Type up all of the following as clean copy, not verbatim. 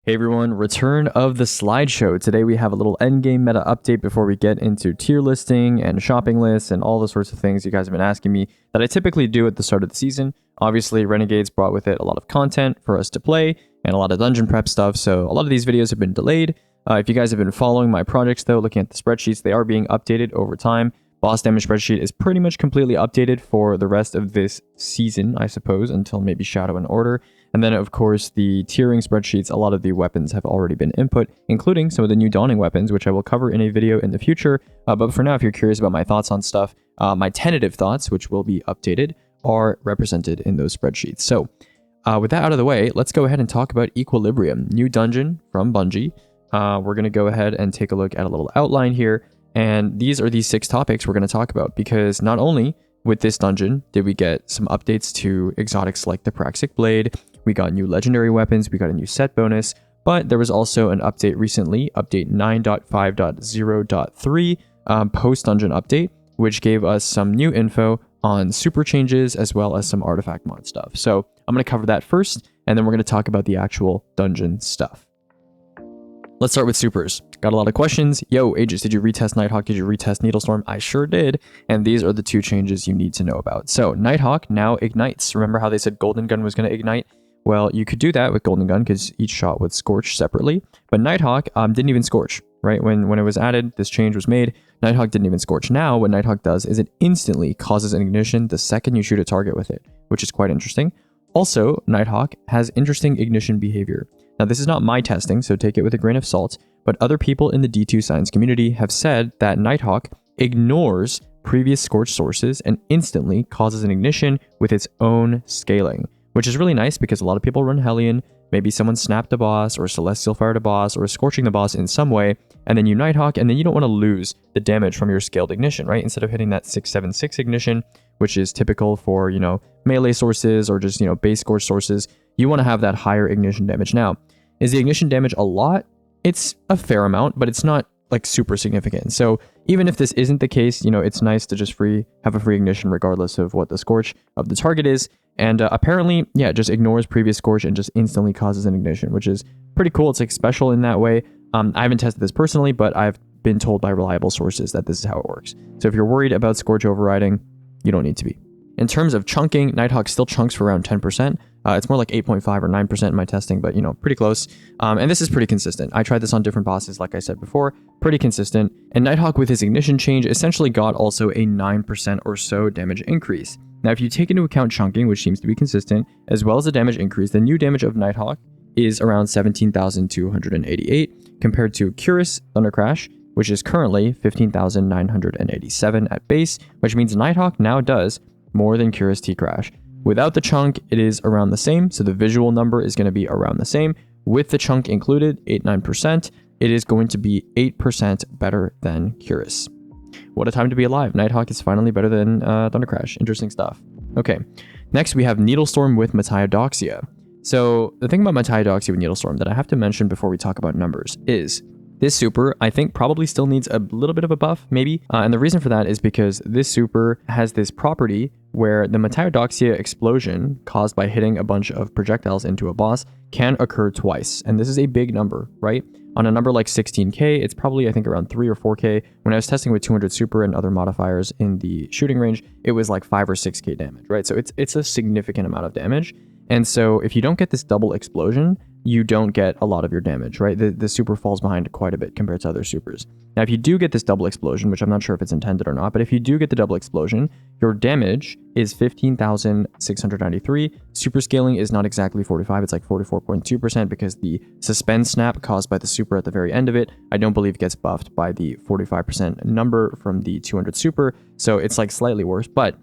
Hey everyone, return of the slideshow. Today we have a little endgame meta update before we get into tier listing and shopping lists and all the sorts of things you guys have been asking me that I typically do at the start of the season. Obviously, Renegades brought with it a lot of content for us to play and a lot of dungeon prep stuff, so a lot of these videos have been delayed. If you guys have been following my projects though, looking at the spreadsheets, they are being updated over time. Boss damage spreadsheet is pretty much completely updated for the rest of this season, I suppose, until maybe Shadow and Order. And then, of course, the tiering spreadsheets, a lot of the weapons have already been input, including some of the new Dawning weapons, which I will cover in a video in the future. But for now, if you're curious about my thoughts on stuff, my tentative thoughts, which will be updated, are represented in those spreadsheets. So with that out of the way, let's go ahead and talk about Equilibrium, new dungeon from Bungie. We're going to go ahead and take a look at a little outline here. And these are the 6 topics we're going to talk about, because not only with this dungeon did we get some updates to exotics like the Praxic Blade, we got new legendary weapons, we got a new set bonus, but there was also an update recently, update 9.5.0.3, post-dungeon update, which gave us some new info on super changes as well as some artifact mod stuff. So I'm going to cover that first, and then we're going to talk about the actual dungeon stuff. Let's start with supers. Got a lot of questions. Yo, Aegis, did you retest Nighthawk? Did you retest Needlestorm? I sure did. And these are the 2 changes you need to know about. So Nighthawk now ignites. Remember how they said Golden Gun was going to ignite? Well, you could do that with Golden Gun because each shot would scorch separately. But Nighthawk didn't even scorch, right? When it was added, this change was made. Nighthawk didn't even scorch. Now, what Nighthawk does is it instantly causes an ignition the second you shoot a target with it, which is quite interesting. Also, Nighthawk has interesting ignition behavior. Now, this is not my testing, so take it with a grain of salt, but other people in the D2 science community have said that Nighthawk ignores previous scorch sources and instantly causes an ignition with its own scaling, which is really nice because a lot of people run Hellion, maybe someone snapped a boss or Celestial fired a boss or is scorching the boss in some way, and then you Nighthawk, and then you don't want to lose the damage from your scaled ignition, right? Instead of hitting that 676 ignition, which is typical for, melee sources or just, base scorch sources, you want to have that higher ignition damage. Now, is the ignition damage a lot? It's a fair amount, but it's not like super significant. So even if this isn't the case, it's nice to just have a free ignition regardless of what the scorch of the target is. And apparently, yeah, it just ignores previous scorch and just instantly causes an ignition, which is pretty cool. It's like special in that way. I haven't tested this personally, but I've been told by reliable sources that this is how it works. So if you're worried about scorch overriding, you don't need to be. In terms of chunking, Nighthawk still chunks for around 10%. It's more like 8.5 or 9% in my testing, but pretty close. And this is pretty consistent. I tried this on different bosses, like I said before, pretty consistent. And Nighthawk with his ignition change essentially got also a 9% or so damage increase. Now, if you take into account chunking, which seems to be consistent, as well as the damage increase, the new damage of Nighthawk is around 17,288 compared to Curus Thundercrash, which is currently 15,987 at base, which means Nighthawk now does more than Curus T-Crash. Without the chunk, it is around the same, so the visual number is going to be around the same. With the chunk included, 8-9%, it is going to be 8% better than Curus. What a time to be alive. Nighthawk is finally better than Thundercrash. Interesting stuff. Okay, next we have Needlestorm with Mataiodoxia. So the thing about Mataiodoxia with Needlestorm that I have to mention before we talk about numbers is this super, I think, probably still needs a little bit of a buff, maybe. And the reason for that is because this super has this property where the Mataiodoxia explosion caused by hitting a bunch of projectiles into a boss can occur twice. And this is a big number, right? On a number like 16k, it's probably, I think, around 3 or 4k. When I was testing with 200 super and other modifiers in the shooting range, it was like 5 or 6k damage, right? So it's a significant amount of damage. And so if you don't get this double explosion, you don't get a lot of your damage, right? The super falls behind quite a bit compared to other supers. Now, if you do get this double explosion, which I'm not sure if it's intended or not, but if you do get the double explosion, your damage is 15,693. Super scaling is not exactly 45, it's like 44.2% because the suspend snap caused by the super at the very end of it, I don't believe gets buffed by the 45% number from the 200 super, so it's like slightly worse, but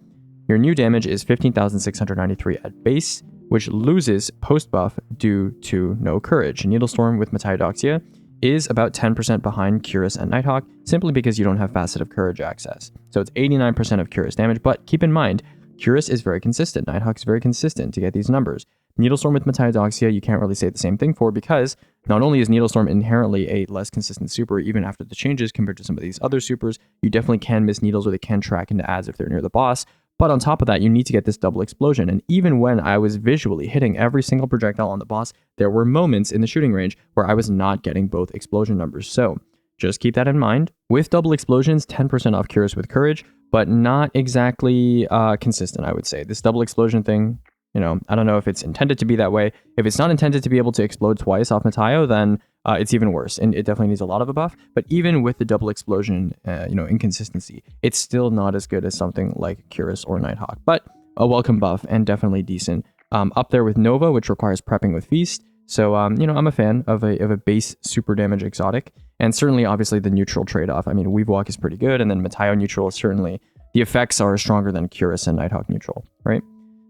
your new damage is 15,693 at base, which loses post-buff due to no courage. Needlestorm with Mataiodoxia is about 10% behind Curus and Nighthawk, simply because you don't have Facet of Courage access. So it's 89% of Curus damage, but keep in mind, Curus is very consistent. Nighthawk is very consistent to get these numbers. Needlestorm with Mataiodoxia, you can't really say the same thing for, because not only is Needlestorm inherently a less consistent super, even after the changes compared to some of these other supers, you definitely can miss needles or they can track into ads if they're near the boss, But on top of that, you need to get this double explosion. And even when I was visually hitting every single projectile on the boss, there were moments in the shooting range where I was not getting both explosion numbers. So just keep that in mind. With double explosions, 10% off Curious with Courage, but not exactly consistent, I would say. This double explosion thing, I don't know if it's intended to be that way. If it's not intended to be able to explode twice off Mataio, then it's even worse, and it definitely needs a lot of a buff. But even with the double explosion, inconsistency, it's still not as good as something like Curious or Nighthawk, but a welcome buff and definitely decent. Up there with Nova, which requires prepping with Feast. So, I'm a fan of a base super damage exotic, and certainly, obviously, the neutral trade-off. I mean, Weave Walk is pretty good, and then Mataio neutral is certainly, the effects are stronger than Curious and Nighthawk neutral, right?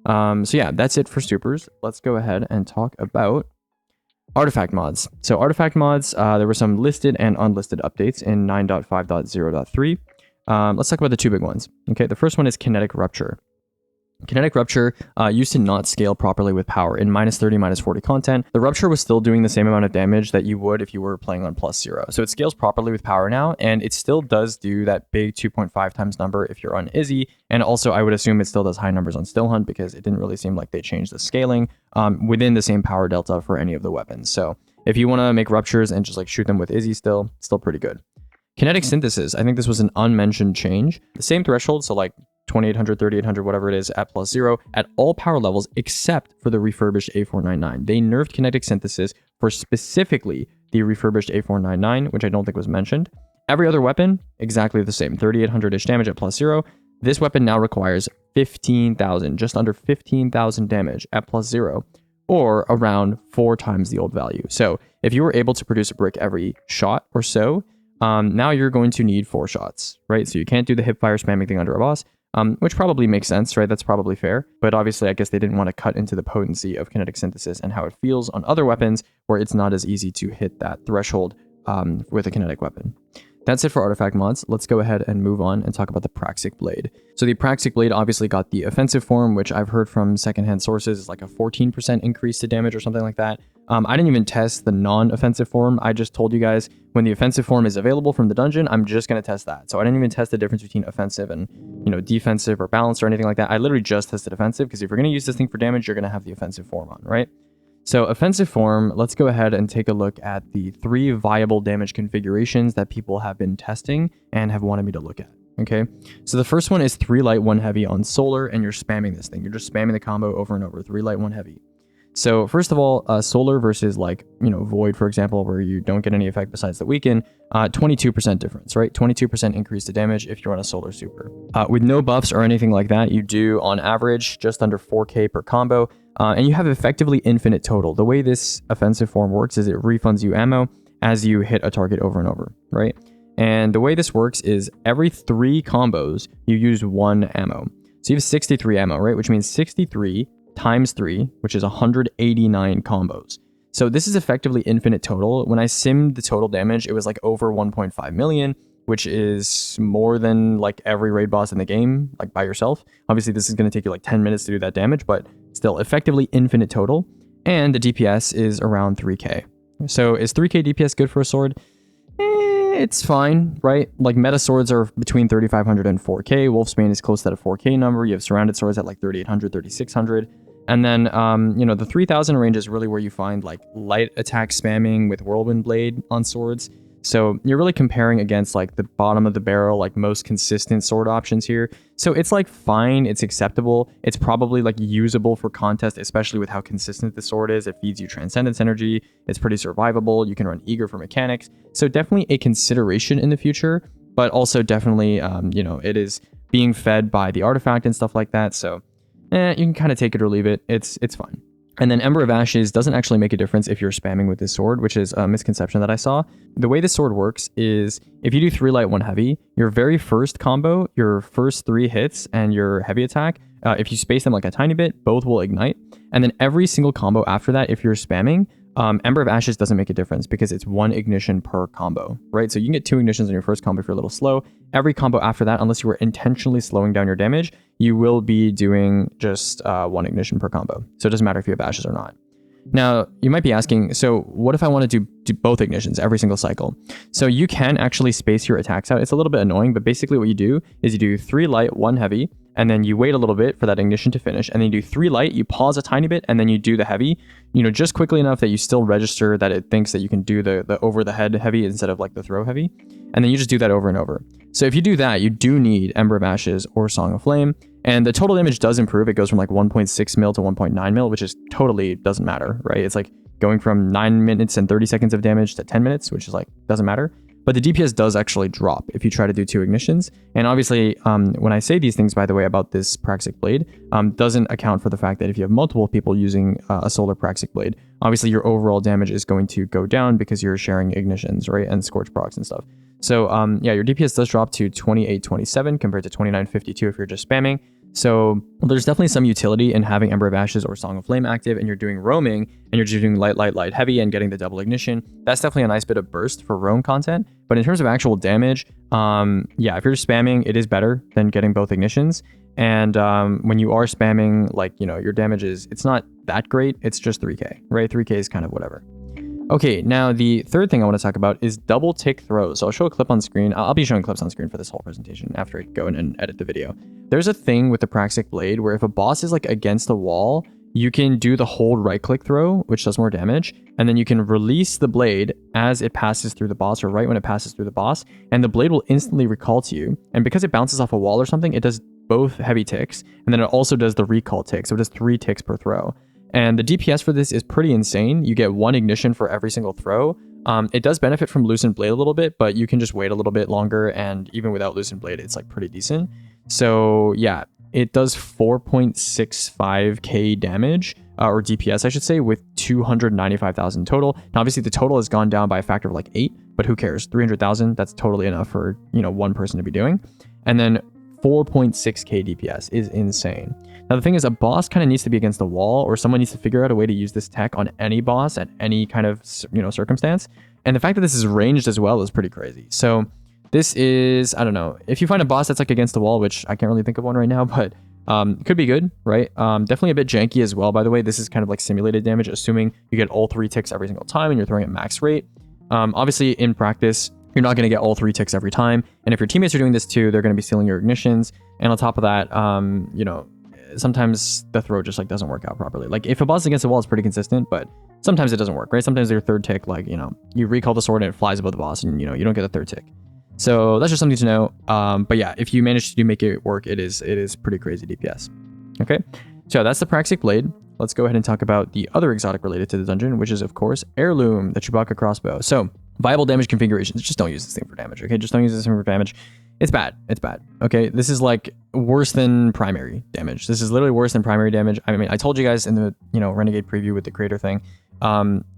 So yeah, that's it for supers. Let's go ahead and talk about artifact mods. So artifact mods, there were some listed and unlisted updates in 9.5.0.3. Let's talk about the two big ones. Okay, the first one is Kinetic Rupture. Kinetic Rupture used to not scale properly with power. In -30, -40 content, the Rupture was still doing the same amount of damage that you would if you were playing on +0. So it scales properly with power now, and it still does do that big 2.5 times number if you're on Izzy, and also I would assume it still does high numbers on Still Hunt because it didn't really seem like they changed the scaling within the same power delta for any of the weapons. So if you want to make Ruptures and just like shoot them with Izzy still pretty good. Kinetic Synthesis, I think this was an unmentioned change. The same threshold, so like 2800, 3800, whatever it is, at +0, at all power levels except for the refurbished A499. They nerfed Kinetic Synthesis for specifically the refurbished A499, which I don't think was mentioned. Every other weapon, exactly the same, 3800-ish damage at +0. This weapon now requires 15,000, just under 15,000 damage at +0, or around 4 times the old value. So if you were able to produce a brick every shot or so, now you're going to need 4 shots, right? So you can't do the hipfire spamming thing under a boss, which probably makes sense, right? That's probably fair. But obviously, I guess they didn't want to cut into the potency of Kinetic Synthesis and how it feels on other weapons where it's not as easy to hit that threshold with a kinetic weapon. That's it for artifact mods. Let's go ahead and move on and talk about the Praxic Blade. So the Praxic Blade obviously got the offensive form, which I've heard from secondhand sources is like a 14% increase to damage or something like that. I didn't even test the non-offensive form. I just told you guys when the offensive form is available from the dungeon, I'm just going to test that. So I didn't even test the difference between offensive and, defensive or balanced or anything like that. I literally just tested offensive because if you're going to use this thing for damage, you're going to have the offensive form on, right? So offensive form, let's go ahead and take a look at the 3 viable damage configurations that people have been testing and have wanted me to look at. Okay, so the first one is 3 light, 1 heavy on solar, and you're spamming this thing. You're just spamming the combo over and over, 3 light, 1 heavy. So first of all, solar versus like, void, for example, where you don't get any effect besides the weaken, 22% difference, right? 22% increase to damage if you're on a solar super. With no buffs or anything like that, you do on average just under 4k per combo, and you have effectively infinite total. The way this offensive form works is it refunds you ammo as you hit a target over and over, right? And the way this works is every 3 combos, you use 1 ammo. So you have 63 ammo, right? Which means 63 times 3, which is 189 combos. So this is effectively infinite total. When I simmed the total damage, it was like over 1.5 million, which is more than like every raid boss in the game, like by yourself. Obviously, this is going to take you like 10 minutes to do that damage, but still effectively infinite total. And the DPS is around 3k. So is 3k DPS good for a sword? It's fine, right? Like meta swords are between 3,500 and 4k. Wolfsbane is close to that 4k number. You have surrounded swords at like 3,800, 3,600. And then, the 3,000 range is really where you find like light attack spamming with Whirlwind Blade on swords. So you're really comparing against like the bottom of the barrel, like most consistent sword options here. So it's like fine, it's acceptable. It's probably like usable for contest, especially with how consistent the sword is. It feeds you Transcendence energy. It's pretty survivable. You can run Eager for mechanics. So definitely a consideration in the future, but also definitely, it is being fed by the artifact and stuff like that. So you can kind of take it or leave it. It's fine. And then Ember of Ashes doesn't actually make a difference if you're spamming with this sword, which is a misconception that I saw. The way this sword works is if you do 3 light, 1 heavy, your very first combo, your first 3 hits, and your heavy attack, if you space them like a tiny bit, both will ignite. And then every single combo after that, if you're spamming, Ember of Ashes doesn't make a difference because it's 1 ignition per combo, right? So you can get 2 ignitions on your first combo if you're a little slow. Every combo after that, unless you were intentionally slowing down your damage, you will be doing just 1 ignition per combo. So it doesn't matter if you have Ashes or not. Now, you might be asking, so what if I want to do both ignitions every single cycle? So you can actually space your attacks out. It's a little bit annoying, but basically what you do is you do 3 light, 1 heavy, and then you wait a little bit for that ignition to finish, and then you do 3 light, you pause a tiny bit, and then you do the heavy, just quickly enough that you still register that it thinks that you can do the over the head heavy instead of like the throw heavy. And then you just do that over and over. So if you do that, you do need Ember of Ashes or Song of Flame. And the total damage does improve. It goes from like 1.6 mil to 1.9 mil, which is totally doesn't matter, right? It's like going from 9 minutes and 30 seconds of damage to 10 minutes, which is like, doesn't matter. But the DPS does actually drop if you try to do 2 ignitions. And obviously, when I say these things, by the way, about this Praxic Blade, doesn't account for the fact that if you have multiple people using a solar Praxic Blade, obviously your overall damage is going to go down because you're sharing ignitions, right? And Scorch procs and stuff. So yeah, your DPS does drop to 2827 compared to 2952 if you're just spamming. So there's definitely some utility in having Ember of Ashes or Song of Flame active, and you're doing roaming, and you're just doing light, light, light, heavy, and getting the double ignition. That's definitely a nice bit of burst for roam content. But in terms of actual damage, yeah, if you're just spamming, it is better than getting both ignitions. And when you are spamming, like, your damage it's not that great. It's just 3k, right? 3k is kind of whatever. Okay, now the third thing I want to talk about is double tick throws. So I'll show a clip on screen. I'll be showing clips on screen for this whole presentation after I go in and edit the video. There's a thing with the Praxic Blade where if a boss is like against the wall, you can do the hold right click throw, which does more damage, and then you can release the blade as it passes through the boss or right when it passes through the boss, and the blade will instantly recall to you. And because it bounces off a wall or something, it does both heavy ticks, and then it also does the recall tick, so it does 3 ticks per throw. And the DPS for this is pretty insane. You get 1 ignition for every single throw. It does benefit from Loosened Blade a little bit, but you can just wait a little bit longer, and even without Loosened Blade, it's like pretty decent. So yeah, it does 4.65k damage, or DPS I should say, with 295,000 total. Now obviously the total has gone down by a factor of like 8, but who cares? 300,000, that's totally enough for, one person to be doing. And then 4.6k DPS is insane. Now the thing is, a boss kind of needs to be against the wall, or someone needs to figure out a way to use this tech on any boss at any kind of circumstance. And the fact that this is ranged as well is pretty crazy. So this is, I don't know, if you find a boss that's like against the wall, which I can't really think of one right now, but it could be good, right? Definitely a bit janky as well, by the way. This is kind of like simulated damage, assuming you get all 3 ticks every single time and you're throwing at max rate. Obviously in practice, you're not going to get all 3 ticks every time. And if your teammates are doing this too, they're going to be stealing your ignitions. And on top of that, sometimes the throw just like doesn't work out properly. Like if a boss is against the wall, it's pretty consistent, but sometimes it doesn't work, right? Sometimes your 3rd tick, like, you recall the sword and it flies above the boss and, you don't get a 3rd tick. So that's just something to know. But yeah, if you manage to make it work, it is pretty crazy DPS. Okay, so that's the Praxic Blade. Let's go ahead and talk about the other exotic related to the dungeon, which is of course Heirloom, the Chewbacca crossbow. So viable damage configurations. Just don't use this thing for damage, okay? Just don't use this thing for damage. It's bad. It's bad. Okay, this is like worse than primary damage. This is literally worse than primary damage. I mean, I told you guys in the Renegade preview with the creator thing.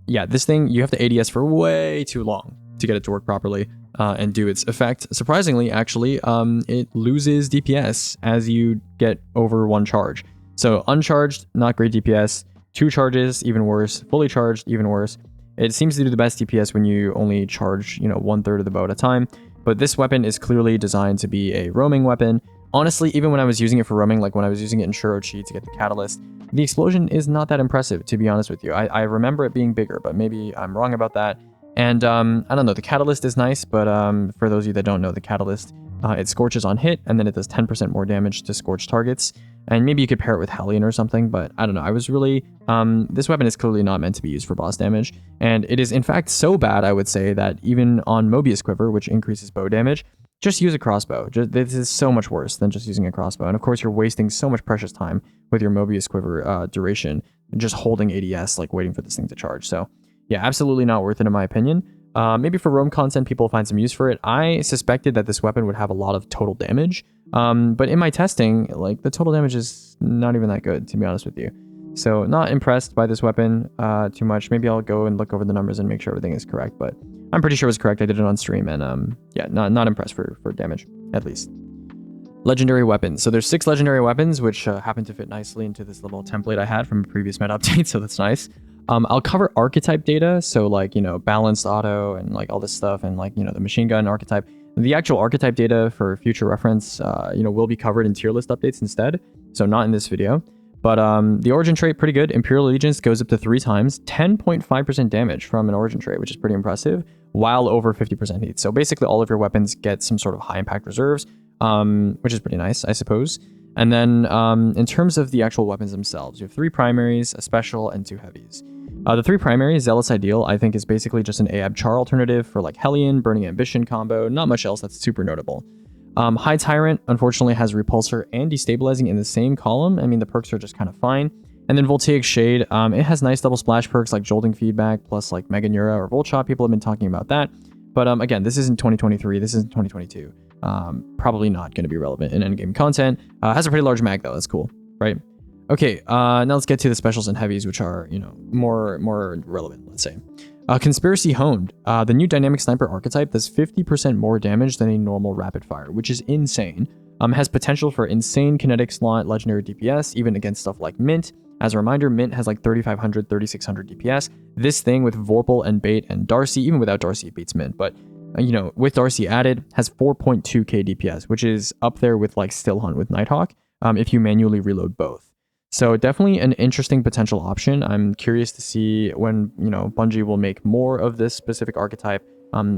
Yeah, this thing you have to ADS for way too long to get it to work properly and do its effect. Surprisingly, actually, it loses DPS as you get over 1 charge. So uncharged, not great DPS. 2 charges, even worse. Fully charged, even worse. It seems to do the best DPS when you only charge, 1/3 of the bow at a time. But this weapon is clearly designed to be a roaming weapon. Honestly, even when I was using it for roaming, like when I was using it in Shuro-Chi to get the catalyst, the explosion is not that impressive, to be honest with you. I remember it being bigger, but maybe I'm wrong about that. And I don't know, the catalyst is nice, but for those of you that don't know, the catalyst, it scorches on hit, and then it does 10% more damage to scorched targets. And maybe you could pair it with Hellion or something, but I don't know. I was really, this weapon is clearly not meant to be used for boss damage. And it is in fact so bad, I would say, that even on Mobius Quiver, which increases bow damage, just use a crossbow. This is so much worse than just using a crossbow. And of course, you're wasting so much precious time with your Mobius Quiver duration, just holding ADS, like waiting for this thing to charge. So yeah, absolutely not worth it in my opinion. Maybe for roam content, people find some use for it. I suspected that this weapon would have a lot of total damage. But in my testing, like the total damage is not even that good, to be honest with you. So not impressed by this weapon too much. Maybe I'll go and look over the numbers and make sure everything is correct, but I'm pretty sure it was correct. I did it on stream, and yeah, not impressed for damage, at least. Legendary weapons. So there's 6 legendary weapons, which happen to fit nicely into this little template I had from a previous meta update, so that's nice. I'll cover archetype data, so like, balanced auto and like all this stuff, and like, the machine gun archetype. The actual archetype data for future reference, will be covered in tier list updates instead, so not in this video. But the origin trait, pretty good. Imperial Allegiance goes up to 3 times, 10.5% damage from an origin trait, which is pretty impressive, while over 50% heat. So basically all of your weapons get some sort of high impact reserves, which is pretty nice, I suppose. And then in terms of the actual weapons themselves, you have 3 primaries, a special, and 2 heavies. The 3 primaries, Zealot's Ideal, I think is basically just an Ahab Char alternative for like Hellion, Burning Ambition combo, not much else that's super notable. High Tyrant, unfortunately, has Repulsor and Destabilizing in the same column. I mean, the perks are just kind of fine. And then Voltaic Shade, it has nice double splash perks like Jolting Feedback, plus like Mega Neura or Volt Shot. People have been talking about that. But again, this isn't 2023, this isn't 2022. Probably not going to be relevant in endgame content. Has a pretty large mag though, that's cool, right? Okay, now let's get to the specials and heavies, which are, you know, more relevant, let's say. Conspiracy Honed. The new Dynamic Sniper archetype does 50% more damage than a normal rapid fire, which is insane. Has potential for insane kinetic slot, legendary DPS, even against stuff like Mint. As a reminder, Mint has like 3500, 3600 DPS. This thing with Vorpal and Bait and Darcy, even without Darcy, it beats Mint. But, you know, with Darcy added, has 4.2k DPS, which is up there with like Still Hunt with Nighthawk, if you manually reload both. So definitely an interesting potential option. I'm curious to see when, you know, Bungie will make more of this specific archetype,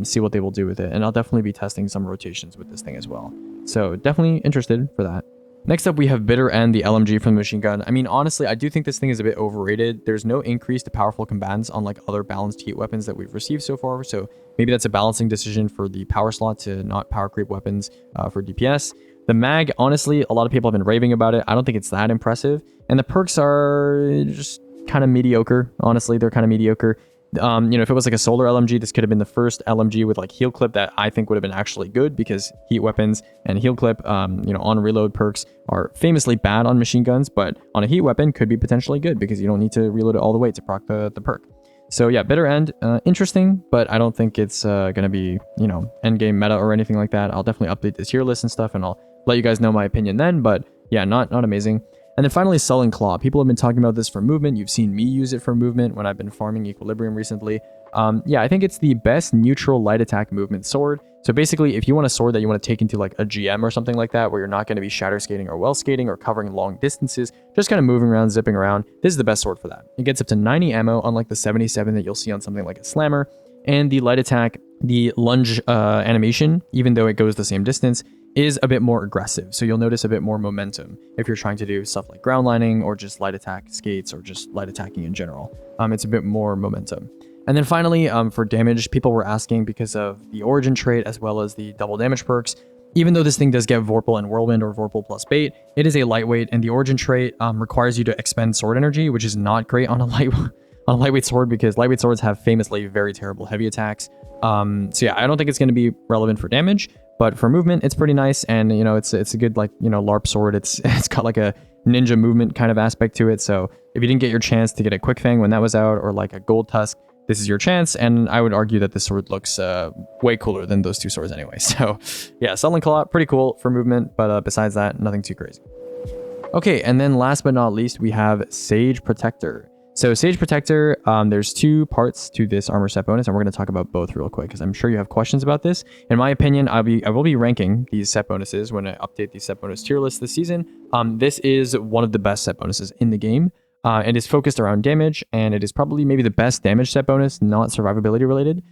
see what they will do with it. And I'll definitely be testing some rotations with this thing as well. So definitely interested for that. Next up, we have Bitter End, the LMG from the machine gun. I mean, honestly, I do think this thing is a bit overrated. There's no increase to powerful combatants unlike other balanced heat weapons that we've received so far. So maybe that's a balancing decision for the power slot to not power creep weapons for DPS. The mag, honestly, a lot of people have been raving about it. I don't think it's that impressive. And the perks are just kind of mediocre. Honestly, they're kind of mediocre. You know, if it was like a solar LMG, this could have been the first LMG with like heal clip that I think would have been actually good, because heat weapons and heal clip, you know, on reload perks are famously bad on machine guns, but on a heat weapon could be potentially good because you don't need to reload it all the way to proc the perk. So yeah, Bitter End, interesting, but I don't think it's going to be, you know, endgame meta or anything like that. I'll definitely update this tier list and stuff, and I'll let you guys know my opinion then, but yeah, not amazing. And then finally, Sullen Claw. People have been talking about this for movement. You've seen me use it for movement when I've been farming Equilibrium recently. Yeah, I think it's the best neutral light attack movement sword. So basically, if you want a sword that you want to take into like a GM or something like that, where you're not going to be shatter skating or well skating or covering long distances, just kind of moving around, zipping around, this is the best sword for that. It gets up to 90 ammo, unlike the 77 that you'll see on something like a Slammer. And the light attack, the lunge animation, even though it goes the same distance, is a bit more aggressive. So you'll notice a bit more momentum if you're trying to do stuff like ground lining or just light attack skates or just light attacking in general. It's a bit more momentum. And then finally, for damage, people were asking because of the origin trait as well as the double damage perks. Even though this thing does get Vorpal and Whirlwind or Vorpal plus Bait, it is a lightweight, and the origin trait requires you to expend sword energy, which is not great on a lightweight sword, because lightweight swords have famously very terrible heavy attacks. So yeah, I don't think it's going to be relevant for damage, but for movement, it's pretty nice. And you know, it's a good, like, you know, LARP sword. It's got like a ninja movement kind of aspect to it. So if you didn't get your chance to get a Quick Fang when that was out, or like a Gold Tusk, this is your chance. And I would argue that this sword looks way cooler than those two swords anyway. So yeah, Sullen Claw, pretty cool for movement, but besides that, nothing too crazy. Okay, and then last but not least, we have Sage Protector. So Sage Protector, there's 2 parts to this armor set bonus, and we're going to talk about both real quick because I'm sure you have questions about this. In my opinion, I will be ranking these set bonuses when I update the set bonus tier list this season. This is one of the best set bonuses in the game. It is focused around damage, and it is probably maybe the best damage set bonus, not survivability related,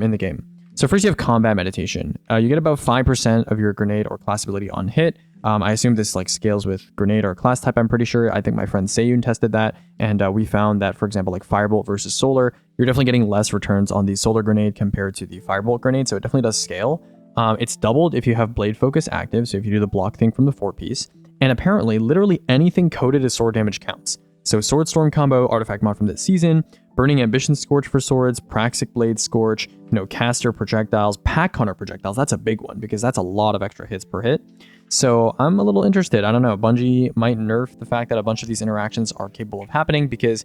in the game. So first you have Combat Meditation. You get about 5% of your grenade or class ability on hit. I assume this like scales with grenade or class type, I'm pretty sure. I think my friend Sayun tested that, and we found that, for example, like Firebolt versus Solar, you're definitely getting less returns on the Solar grenade compared to the Firebolt grenade, so it definitely does scale. It's doubled if you have Blade Focus active, so if you do the block thing from the 4-piece, and apparently literally anything coded as sword damage counts. So Sword Storm combo, artifact mod from this season, Burning Ambition Scorch for swords, Praxic Blade Scorch, you know, caster projectiles, Pack Hunter projectiles. That's a big one because that's a lot of extra hits per hit. So I'm a little interested. I don't know. Bungie might nerf the fact that a bunch of these interactions are capable of happening, because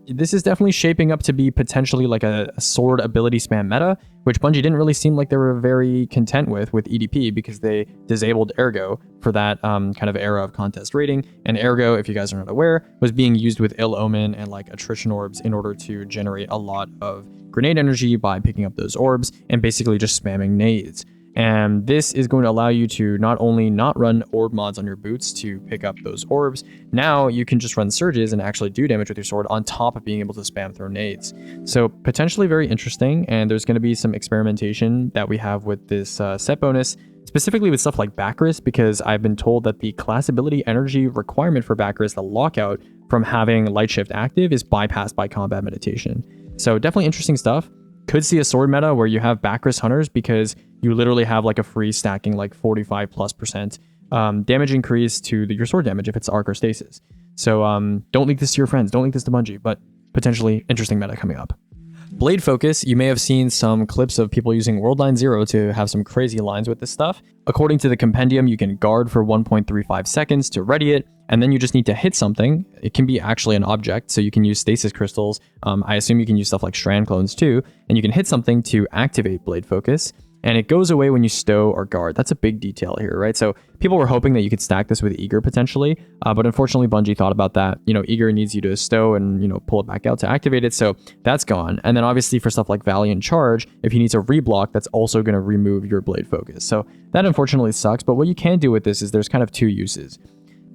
this is definitely shaping up to be potentially like a sword ability spam meta, which Bungie didn't really seem like they were very content with EDP, because they disabled Ergo for that kind of era of contest rating. And Ergo, if you guys are not aware, was being used with Ill Omen and like attrition orbs in order to generate a lot of grenade energy by picking up those orbs and basically just spamming nades. And this is going to allow you to not only not run orb mods on your boots to pick up those orbs, now you can just run surges and actually do damage with your sword on top of being able to spam throw nades. So potentially very interesting, and there's going to be some experimentation that we have with this set bonus, specifically with stuff like Bacchus, because I've been told that the class ability energy requirement for Bacchus, the lockout from having Light Shift active, is bypassed by combat meditation. So definitely interesting stuff. Could see a sword meta where you have Bacchus hunters because you literally have like a free stacking like 45+% damage increase to your sword damage if it's arc or stasis. So don't leak this to your friends, don't leak this to Bungie, but potentially interesting meta coming up. Blade focus, you may have seen some clips of people using Worldline 0 to have some crazy lines with this stuff. According to the compendium, you can guard for 1.35 seconds to ready it, and then you just need to hit something. It can be actually an object, so you can use stasis crystals. I assume you can use stuff like strand clones too, and you can hit something to activate Blade focus. And it goes away when you stow or guard. That's a big detail here, right? So people were hoping that you could stack this with Eager potentially, but unfortunately Bungie thought about that. Eager needs you to stow and, pull it back out to activate it, so that's gone. And then obviously for stuff like Valiant Charge, if he needs a reblock, that's also going to remove your Blade focus. So that unfortunately sucks, but what you can do with this is there's kind of two uses.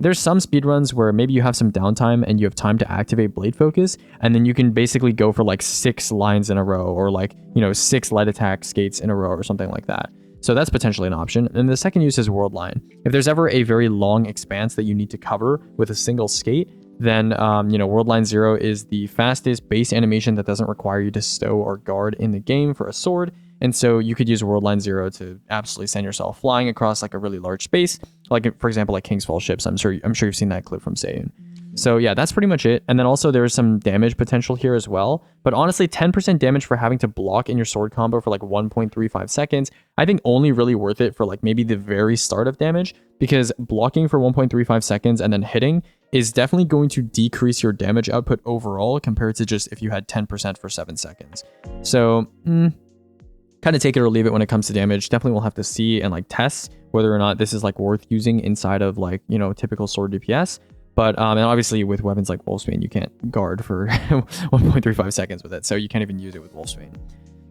There's some speedruns where maybe you have some downtime and you have time to activate Blade focus, and then you can basically go for like 6 lines in a row, or like, 6 light attack skates in a row or something like that. So that's potentially an option. And the second use is Worldline. If there's ever a very long expanse that you need to cover with a single skate, then Worldline 0 is the fastest base animation that doesn't require you to stow or guard in the game for a sword. And so you could use Worldline 0 to absolutely send yourself flying across like a really large space, like for example, like King's Fall ships. I'm sure you've seen that clip from Sayun. So yeah, that's pretty much it. And then also there is some damage potential here as well. But honestly, 10% damage for having to block in your sword combo for like 1.35 seconds, I think only really worth it for like maybe the very start of damage, because blocking for 1.35 seconds and then hitting is definitely going to decrease your damage output overall compared to just if you had 10% for 7 seconds. So kind of take it or leave it when it comes to damage. Definitely we'll have to see and like test whether or not this is like worth using inside of like, typical sword DPS. But and obviously with weapons like Wolfsbane, you can't guard for 1.35 seconds with it, so you can't even use it with Wolfsbane.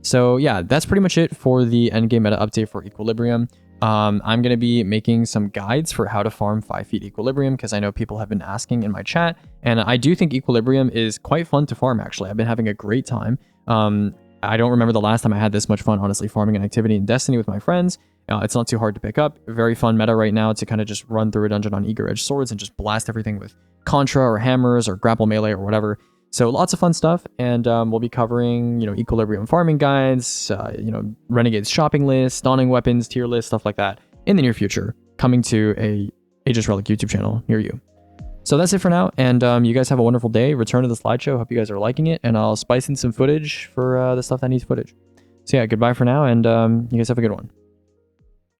So yeah, that's pretty much it for the endgame meta update for Equilibrium. I'm going to be making some guides for how to farm 5 feet Equilibrium, because I know people have been asking in my chat, and I do think Equilibrium is quite fun to farm actually. I've been having a great time. I don't remember the last time I had this much fun, honestly, farming an activity in Destiny with my friends. It's not too hard to pick up. Very fun meta right now to kind of just run through a dungeon on Eager Edge swords and just blast everything with Contra or hammers or grapple melee or whatever. So lots of fun stuff, and we'll be covering, Equilibrium farming guides, Renegade's shopping list, dawning weapons, tier list, stuff like that in the near future, coming to a Aegis Relic YouTube channel near you. So that's it for now, and you guys have a wonderful day. Return to the slideshow. Hope you guys are liking it, and I'll spice in some footage for the stuff that needs footage. So yeah, goodbye for now, and you guys have a good one.